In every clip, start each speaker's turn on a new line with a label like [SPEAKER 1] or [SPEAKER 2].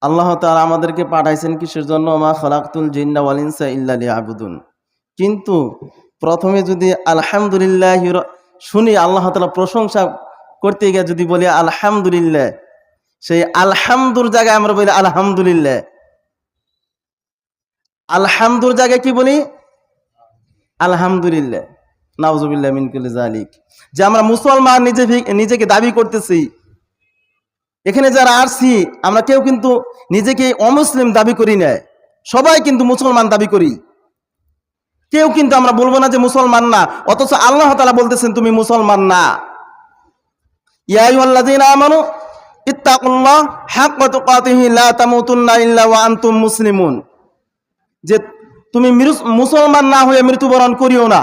[SPEAKER 1] আল্লাহ তাআলা আমাদেরকে পাঠাইছেন কিসের জন্য? মা খালাকতুল জিন্না ওয়াল ইনসা ইল্লা লিয়াবুদুন। কিন্তু প্রথমে যদি আলহামদুলিল্লাহ শুনি, আল্লাহ তাআলা প্রশংসা করতে গিয়ে যদি বলি আলহামদুলিল্লাহ, সেই আলহামদুর জায়গায় আমরা বলি আলহামদুলিল্লাহ। আলহামদুর জায়গায় কি বলি? আলহামদুলিল্লাহ। নাউজুবিল্লাহ মিন কুল্লি যালিক। যে আমরা মুসলমান নিজেকে দাবি করতেছি, এখানে যারা আসছি আমরা কেউ কিন্তু নিজেকে অমুসলিম দাবি করি না, সবাই কিন্তু মুসলমান দাবি করি। কেউ কিন্তু আমরা বলবো না যে মুসলমান না, অথচ আল্লাহ তাআলা বলতেছেন তুমি মুসলমান না। ইয়া আইয়ুহাল্লাযীনা আমানু ইত্তাকুল্লাহ হাক্কা তুকাতিহি লা তামুতুন্না ইল্লা ওয়া আনতুম মুসলিমুন। যে তুমি মুসলমান না হয়ে মৃত্যুবরণ করিও না।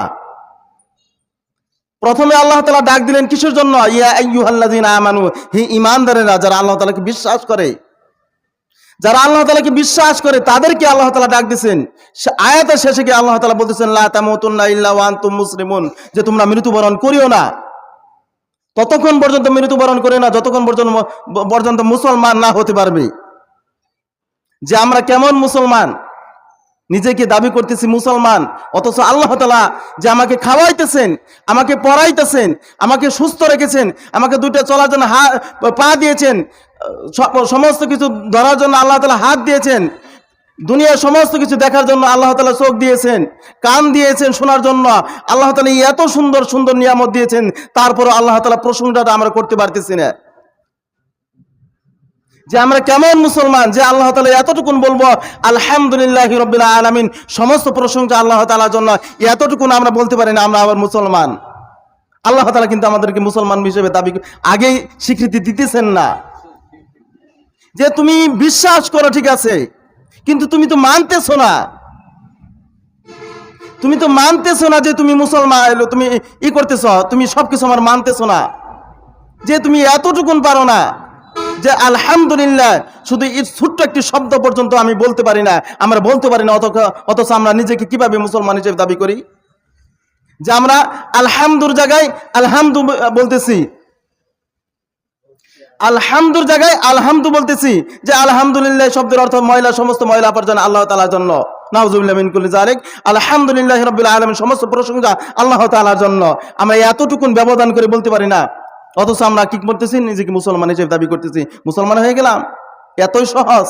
[SPEAKER 1] প্রথমে আল্লাহ তাআলা ডাক দিলেন কিসের জন্য? ইয়া আইয়ুহাল্লাযীনা আমানু, হে ঈমানদারেরা, যারা আল্লাহ তাআলাকে বিশ্বাস করে, যারা আল্লাহ তাআলাকে বিশ্বাস করে তাদেরকে আল্লাহ তাআলা ডাক দিয়েছেন। আয়াতের শেষে গিয়ে আল্লাহ তাআলা বলতেছেন লা তামুতুন্না ইল্লা ওয়া আনতুম মুসলিমুন, যে তোমরা মৃত্যুবরণ করিও না। ততক্ষণ পর্যন্ত মৃত্যুবরণ করে না যতক্ষণ পর্যন্ত মুসলমান না হতে পারবে। যে আমরা কেমন মুসলমান, নিজেকে দাবি করতেছি মুসলমান, অথচ আল্লাহ তাআলা যে আমাকে খাওয়াইতেছেন, আমাকে পড়াইতেছেন, আমাকে সুস্থ রেখেছেন, আমাকে দুটো চলার জন্য পা দিয়েছেন, সমস্ত কিছু ধরার জন্য আল্লাহ তাআলা হাত দিয়েছেন, দুনিয়ার সমস্ত কিছু দেখার জন্য আল্লাহ তাআলা চোখ দিয়েছেন, কান দিয়েছেন শোনার জন্য, আল্লাহ তাআলা এত সুন্দর সুন্দর নিয়ামত দিয়েছেন, তারপরও আল্লাহ তাআলা প্রশংসাটা আমরা করতে পারতেছি না। যে আমরা কেমন মুসলমান, যে আল্লাহ তাআলা এতটুকুন বলবো আলহামদুলিল্লাহি রাব্বিল আলামিন, সমস্ত প্রশংসা আল্লাহ তাআলার জন্য, এতটুকুন আমরা বলতে পারি না আমরা আবার মুসলমান। আল্লাহ তাআলা কিন্তু আমাদেরকে মুসলমান হিসেবে দাবি আগেই স্বীকৃতি দিতেছেন না। যে তুমি বিশ্বাস করো ঠিক আছে, কিন্তু তুমি তো মানতেছো না, তুমি তো মানতেছো না যে তুমি মুসলমান, তুমি করতেছো, তুমি সবকিছু আমার মানতেছো না। যে তুমি এতটুকুন পারো না যে আলহামদুলিল্লাহ শুধু এই ছোট্ট একটি শব্দ পর্যন্ত আমি বলতে পারি না, আমরা বলতে পারি না, অথচ আমরা নিজেকে কিভাবে মুসলমান হিসেবে দাবি করি? যে আমরা আলহামদুর জায়গায় আলহামদু বলতেছি, আলহামদুর জায়গায় আলহামদু বলতেছি, যে আলহামদুলিল্লাহ শব্দের অর্থ ময়লা, সমস্ত ময়লা পর্যন্ত আল্লাহ তাআলার জন্য। নাউজুবিল্লাহ মিন কুল্লি যালিক। আলহামদুলিল্লাহি রাব্বিল আলামিন, সমস্ত প্রশংসা আল্লাহ তাআলার জন্য। আমরা এতটুকুন ব্যবধান করে বলতে পারি না, অথচ আমরা কি করতেছি? নিজেকে মুসলমান হিসেবে দাবি করতেছি, মুসলমান হয়ে গেলাম। এতই সহজ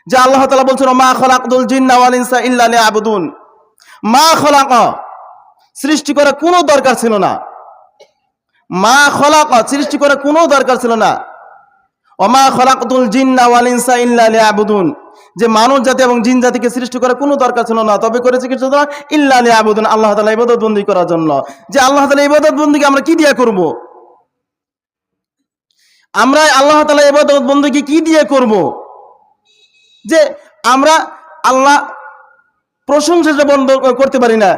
[SPEAKER 1] যে আল্লাহ তাআলা বলছেন মা খালাকতুল জিন্না ওয়াল ইনসা ইল্লা লিয়াবুদুন। মা খালাকা, সৃষ্টি করার কোনো দরকার ছিল না। মা খালাকা, সৃষ্টি করার কোনো দরকার ছিল না। ওমা খালাকতুল জিন্না ওয়াল ইনসা ইল্লা লিয়াবুদুন, যে মানুষ জাতি এবং জিন জাতিকে সৃষ্টি করার কোনো দরকার ছিল না, তবে করেছে কিছু জন্য ইল্লা লিয়াবুদুন, আল্লাহ তাআলা ইবাদত বন্দেগী করার জন্য। যে আল্লাহ তাআলা ইবাদত বন্দেগী আমরা কি দিয়ে করব? আমরা আল্লাহ তাআলা ইবাদত বন্দেগী কি দিয়ে করব? যে আমরা আল্লাহ প্রশংসা বন্ধ করতে পারি না,